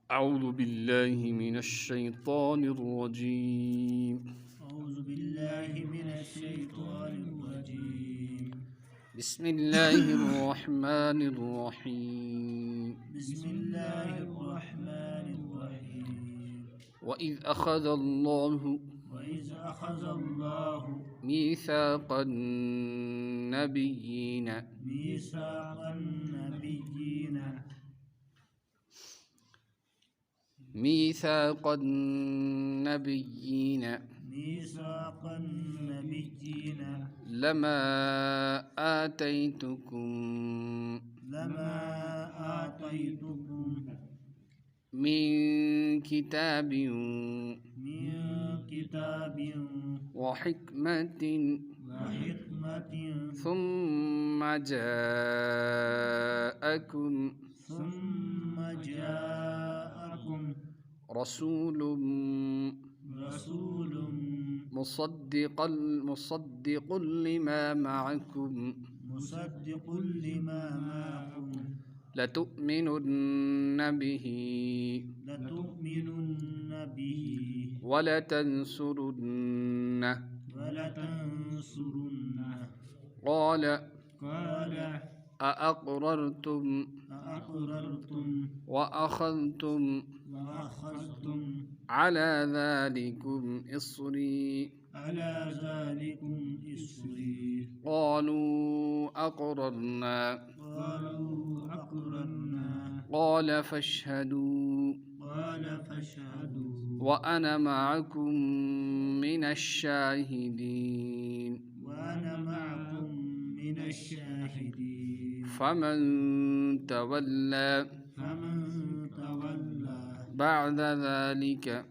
أعوذ بالله من الشيطان الرجيم. أعوذ بالله من الشيطان الرجيم. بسم الله الرحمن الرحيم. بسم الله الرحمن الرحيم. وإذ أخذ الله وإذ أخذ الله ميثاق النبيين ميثاق النبيين ميثاق النبيين ميثاق النبيين لما آتيتكم لما آتيتكم من كتاب من كتاب وحكمة وحكمة ثم جاءكم رسول مصدق لما معكم لتؤمنن به ولتنصرنه قال أأقررتم وأخذتم على ذلكم إصري قالوا أقررنا قال فاشهدوا وأنا معكم من الشاهدين فمن تولى بعد ذلك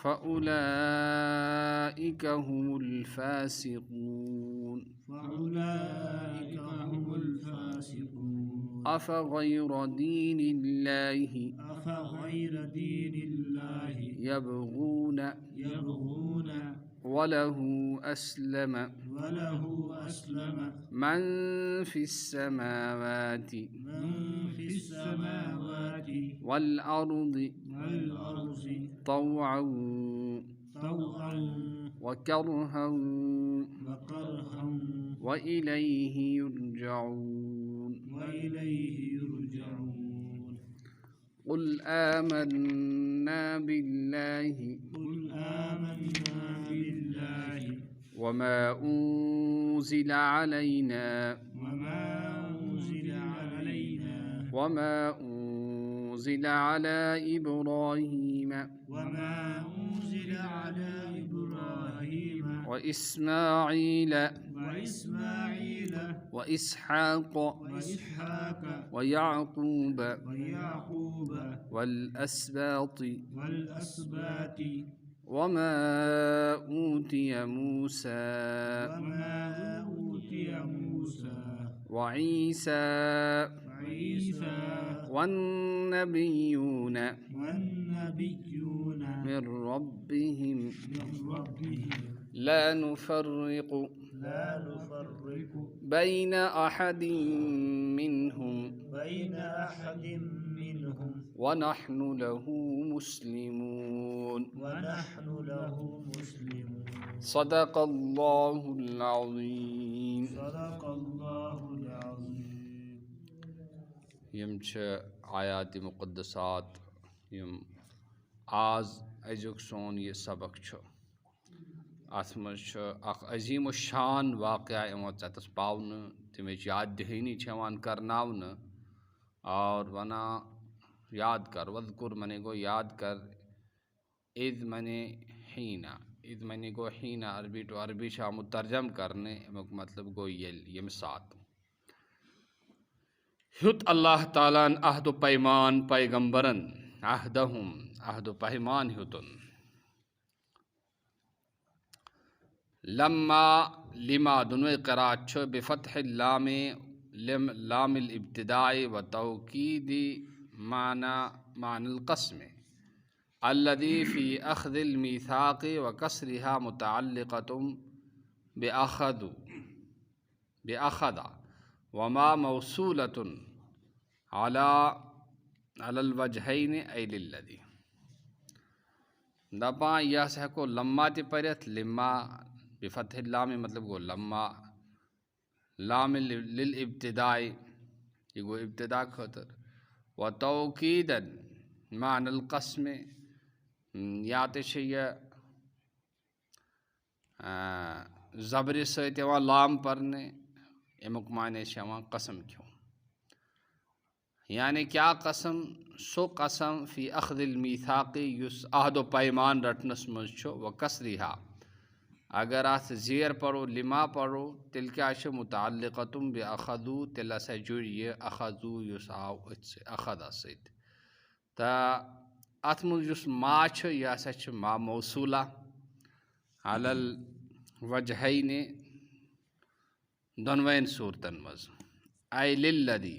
فأولئك هم الفاسقون أفغير دين الله يبغون وله أسلم من في السماوات والأرض طوعا وكرها وإليه يرجعون قل آمنا بالله وما أنزل علينا وما أنزل على إبراهيم وإسماعيل وإسحاق ويعقوب والأسباط وما أوتي موسى وعيسى والنبيون من ربهم لا نفرق بين أحد منهم ونحن له مسلمون صدق الله العظيم. يم آيات مقدسات يم آز أزيك سون یہ سبق ات مز اخ عظیم الشان واقعہ اتس पावन तमिच याद दहानी करन और वना याद कर वज़कुर मने गो याद कर इज़ मने हीना इज़ मने गो हीना अरबी टू अरबी शाम तर्जम करने मतलब गो यम सात हुत अल्लाह तालान अहद पैमान पैगम्बरन अहदहुम अहद पैमान हुतन लम्मा लिमा दुनों क़राअत छ बिफ़त्ह लाम इब्तिदाई व तौकीदी मानल क़स्म अल्लज़ी फ़ी अख़ज़िल मीसाक़ व कसरिहा मुतअल्लिक़तुम बिअख़ज़ा व मा मौसूलतुन अला अलल वजहैन ऐ लिल्लदी दपा यह हेको लम्मा ते परित लिम्मा बिफतह लाम मतलब गो लम्मा लाम लिल इब्तिदाई ये गो इब्तिदा खतर व तौकीदन मानल कसम या तो यह ज़बर सत लाम परने अमुक माने कसम क्यों यानी क्या कसम सो कसम फ़ी अखदिल मीथाक़ी युस अहदो पैमान रटनस मज व कसरिहा अगर अत ज़ेर पढ़ो लिमा पढ़ो तिल क्या मुताल्लिक़तुम बि अखदू तिल से जुड़ ये अखदू युस आव अखद सत त अत मुझ युस मा यह हसा मा मौसूला अलल वजहैन दोनवेन सूरतन मज ऐ लिल्लदी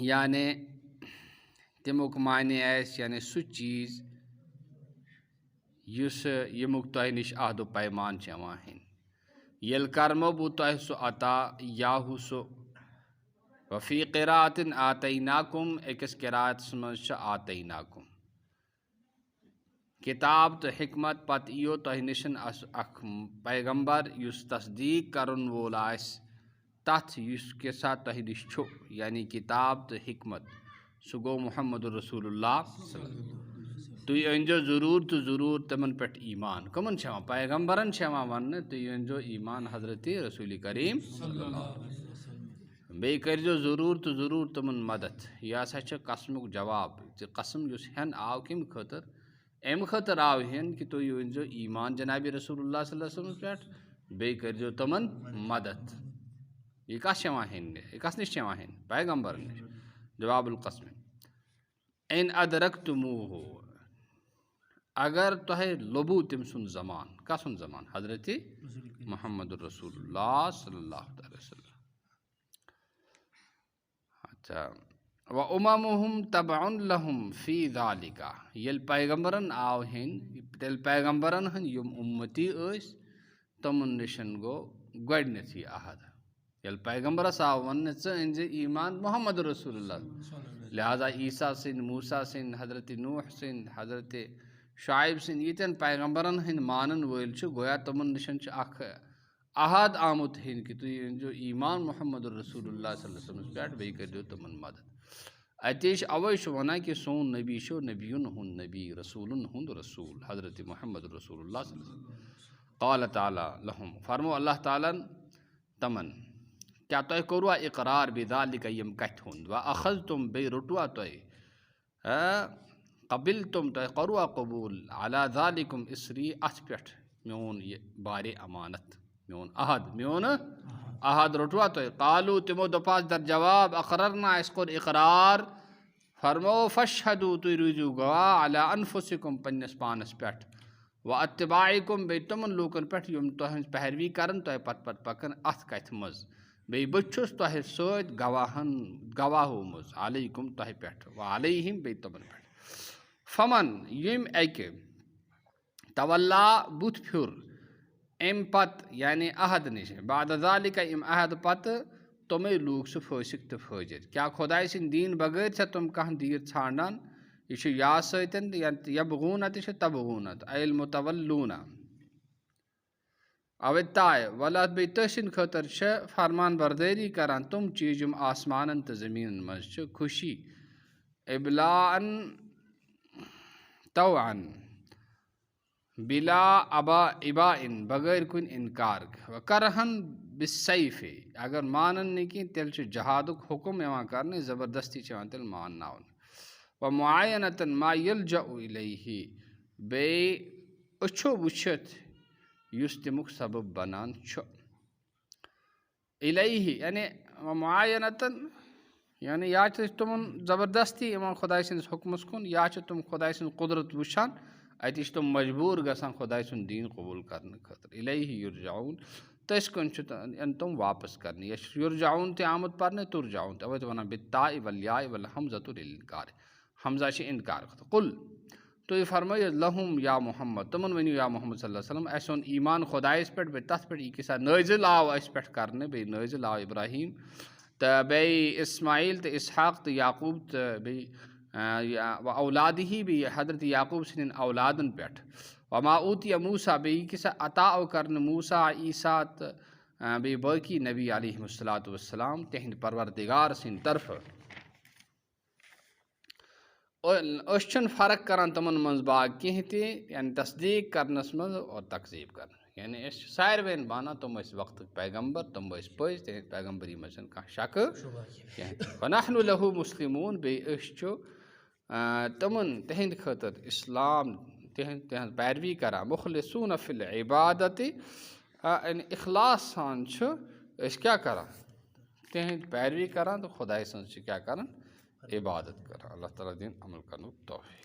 यानी तमुक माने यानी सह चीज़ युस यमुक तह निश अहदो पैमान यल कर्मो बु तह सो अता याहू सो वफ़ी क़िराअतिन आतैनाकुम एकस क़िराअत मज आतैनाकुम किताब तो हिकमत पत यो तह निशन अख पैगम्बर युस तस्दीक करन वोल आस तथ युसके साथ तह निश छो यानी किताब तो हिकमत सु गो मुहम्मद रसूलुल्लाह तुम अनजो ज़रूर तो ज़रूर तमन पे ईमान कमन पैगम्बरन वन तुम अनजो ईमान हज़रत रसूल करीम बे करजो ज़रूर तो ज़रूर तमन मदद यह हसा कसमुक जवाब कसम युस हेन आव कम खतर अम खतर आव हेन कि तुम अनजो ईमान जनाब रसूलुल्लाह सल्लल्लाहु अलैहि वसल्लम पे बे करजो तमन मदद यह कस हेन कस नश हेन पैगम्बर नश जवाबुल कसम इन अदरकतुमूहु अगर तह लोबू तम सुन ज़मान का सुन ज़मान हज़रत मुहम्मद रसूलुल्लाह सल्लल्लाहु अलैहि वसल्लम अच्छा व उममुहुम तबउन लहुम फ़ी ज़ालिका यल पैगम्बरन आव हेन तेल पैगम्बरन हन युम उम्मती तमन निशन गो गडनथी अहद यल पैगम्बरस आव वन ज ईमान मुहम्मद रसूलुल्लाह लिहाजा ईसा सिन मूसा सिन हज़रत नूह सिन हज़रत शाइब सिन यीतन पैगम्बरन हन मानन वोल गोया तमन निशन अहद आमुत हन कि तुम जो ईमान मुहम्मद रसूलुल्लाह सल्लल्लाहु अलैहि वसल्लम पे बे कर तमन मदद अतिश अवै वन कि सोन नबी शो नबीन हुन नबी रसूलन हुन रसूल हज़रत मुहम्मद रसूलुल्लाह सल्लल्लाहु अलैहि वसल्लम क़ाल ताला लहुम फरमो अल्लाह ताला तमन क्या तय करुआ इकरार बिदालिका यम कथ हुन व अखज तुम बे रुटुआ तय कबिल तुम तय करुआ कबूल अला ज़ालिकुम इसरी अथ पे मोन ये बारे अमानत मोन अहद रुटुआ तय कालू तिमो दपास दर जवाब अकररना इसको इकरार फरमो फशहदू तुम रुजू गवा अला अनफुसिकुम पन्नस पानस पे व अत्तबाइकुम बे तमन लूकन पे यम तह पहरवी करन तय पत पकन अथ कथ मज बे बछुस तह सत गवाहो मज अलैकुम तह पे व अलैहिम बे तमन पे फमन यम अके तवल्ला बुथ फिर अम पत यानी अहद निश बाद ज़ालिका इम अहद पत तमे लूक सह फसिक तो फजर क्या खुदाई सिंद दीन बगैर तुम कह दीर छाड़ान यह या सतन यबगून तबगून अल मुतवल्लूना अवताय वला बे तसिन खतर फरमान बरदारी करान तुम चीज़ यम आसमान तो ज़मीन मज खुशी इबलान तौअन बिला इबाइन बगैर कुन इनकार व करहन बिसैफ़े अगर मानन नहीं कि तेल जहादुक हुक्म करने ज़बरदस्ती तेल मानना व मुआयनतन मा यलजउ इलैहि बे अच्छो वुछत युस तमुक सबब बनान इलैहि यानी मुआयनतन यानी या तुम ज़बरदस्ती खुदाई सिंद हुक्मस कुन या तुम खुदाई सिंद कुदरत वुछान अत तुम मजबूर गसान खुदाई सुन दीन कबूल करने खतर इलैहि युरजाउन तस कुन तुम वापस करने युरजाउन ते आमद परने तुरजाउन अवै वन बित्ताइ वल याइ वल हमज़तु लिल इनकार हमजा इनकार कुल तो ये फरमाइए लहुम या मोहम्मद तमन वनियो या मोहम्मद सल्लल्लाहु अलैहि वसल्लम ऐसा ईमान खुदाइस पे तथ पे किसा नाजिल आव अस पे करने बे नाजिल आव इब्राहिम तो बे इस्माइल तो इसहाक तो याकूब तो बे औलाद ही भी हजरत याकूब सन औलादन पे वमा ऊतिया मूसा बे किसा अता कर मूसा ईसा बे बाकी नबी अलैहिस्सलातु वस्सलाम तिहंद परवरदिगार सिन तरफ फ़र्क करान तमन मज बाग कह यानी तस्दीक करनस मज और तकजीब कर यानी सारवेन बाना तुम वक्त पैगम्बर तुम पज तिहद पैगम्बरी मज कह शक वनहनु लहु मुस्लिमून बे तमन तिहंद खतर इस्लाम तिहंद पैरवी करा मुखलिसून फिल इबादत इखलास सान क्या करा तिहंद पैरवी करा तो खुदा सन क्या कर इबादत कर अल्लाह ताला दिन अमल करन तौफीक।